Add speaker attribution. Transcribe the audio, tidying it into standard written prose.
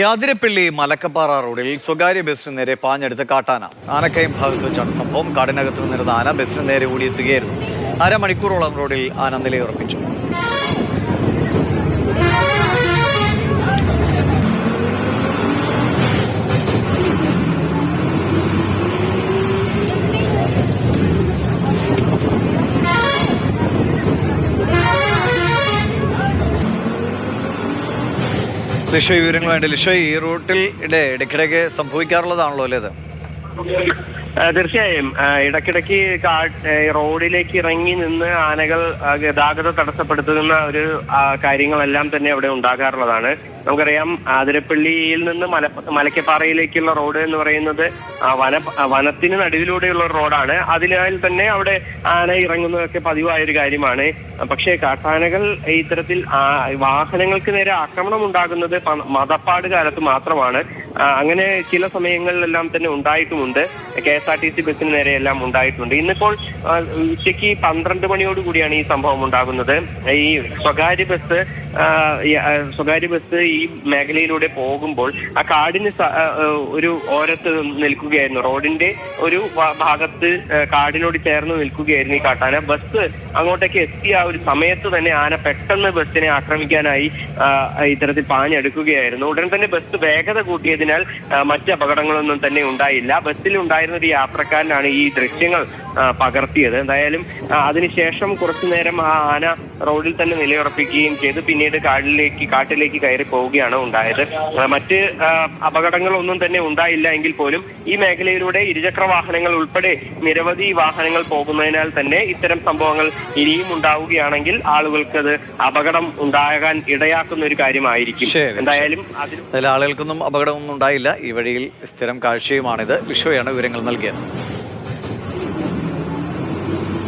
Speaker 1: യാതിരപ്പള്ളി മലക്കപ്പാറ റോഡിൽ സ്വകാര്യ ബസിന് നേരെ പാഞ്ഞെടുത്ത കാട്ടാന. ആനക്കയം ഭാഗത്ത് വെച്ചാണ് സംഭവം. കാടിനകത്ത് നിന്നിരുന്ന ആന ബസിന് നേരെ ഓടിയെത്തുകയായിരുന്നു. അരമണിക്കൂറോളം റോഡിൽ ആന നിലയുറപ്പിച്ചു. ലിഷോയ് വിവരങ്ങൾ വേണ്ടി. ലിഷോയ്, ഈ റൂട്ടിൽ ഇടയ്ക്കിടയ്ക്ക് സംഭവിക്കാറുള്ളതാണല്ലോ അല്ലേ ഇത്?
Speaker 2: തീർച്ചയായും ഇടയ്ക്കിടയ്ക്ക് റോഡിലേക്ക് ഇറങ്ങി നിന്ന് ആനകൾ ഗതാഗതം തടസ്സപ്പെടുത്തുന്ന ഒരു കാര്യങ്ങളെല്ലാം തന്നെ അവിടെ ഉണ്ടാകാറുള്ളതാണ്. നമുക്കറിയാം, ആതിരപ്പള്ളിയിൽ നിന്ന് മലക്കപ്പാറയിലേക്കുള്ള റോഡ് എന്ന് പറയുന്നത് വനത്തിന് നടുവിലൂടെയുള്ള റോഡാണ്. അതിനാൽ തന്നെ അവിടെ ആന ഇറങ്ങുന്നതൊക്കെ പതിവായൊരു കാര്യമാണ്. പക്ഷേ കാട്ടാനകൾ ഇത്തരത്തിൽ വാഹനങ്ങൾക്ക് നേരെ ആക്രമണം ഉണ്ടാകുന്നത് മതപ്പാട് കാലത്ത് മാത്രമാണ്. അങ്ങനെ ചില സമയങ്ങളിലെല്ലാം തന്നെ ഉണ്ടായിട്ടുമുണ്ട്. KSRTC ബസിന് നേരെയെല്ലാം ഉണ്ടായിട്ടുണ്ട്. ഇന്നിപ്പോൾ ഉച്ചയ്ക്ക് 12 മണിയോടുകൂടിയാണ് ഈ സംഭവം ഉണ്ടാകുന്നത്. ഈ സ്വകാര്യ ബസ് ഈ മേഖലയിലൂടെ പോകുമ്പോൾ ആ കാടിന് ഒരു ഓരത്ത് നിൽക്കുകയായിരുന്നു. റോഡിന്റെ ഒരു ഭാഗത്ത് കാടിനോട് ചേർന്ന് നിൽക്കുകയായിരുന്നു ഈ കാട്ടാന. ബസ് അങ്ങോട്ടേക്ക് എത്തിയ ആ ഒരു സമയത്ത് തന്നെ ആന പെട്ടെന്ന് ബസ്സിനെ ആക്രമിക്കാനായി ഇത്തരത്തിൽ പാഞ്ഞെടുക്കുകയായിരുന്നു. ഉടൻ തന്നെ ബസ് വേഗത കൂട്ടിയതിനാൽ മറ്റ് അപകടങ്ങളൊന്നും തന്നെ ഉണ്ടായില്ല. ബസ്സിൽ ഉണ്ടായിരുന്ന ഒരു യാത്രക്കാരനാണ് ഈ ദൃശ്യങ്ങൾ പകർത്തിയത്. എന്തായാലും അതിനുശേഷം കുറച്ചു നേരം ആ ആന റോഡിൽ തന്നെ നിലയുറപ്പിക്കുകയും ചെയ്ത് പിന്നീട് കാട്ടിലേക്ക് കയറി പോവുകയാണ് ഉണ്ടായത്. മറ്റ് അപകടങ്ങളൊന്നും തന്നെ ഉണ്ടായില്ല എങ്കിൽ പോലും ഈ മേഖലയിലൂടെ ഇരുചക്ര വാഹനങ്ങൾ ഉൾപ്പെടെ നിരവധി വാഹനങ്ങൾ പോകുന്നതിനാൽ തന്നെ ഇത്തരം സംഭവങ്ങൾ ഇനിയും ഉണ്ടാവുകയാണെങ്കിൽ ആളുകൾക്ക് അത് അപകടം ഉണ്ടാകാൻ ഇടയാക്കുന്ന ഒരു കാര്യമായിരിക്കും. എന്തായാലും
Speaker 1: ആളുകൾക്കൊന്നും അപകടമൊന്നും ഉണ്ടായില്ല. ഈ വഴിയിൽ സ്ഥിരം കാഴ്ചയുമാണിത്. വിഷയമാണ് വിവരങ്ങൾ നൽകിയത്.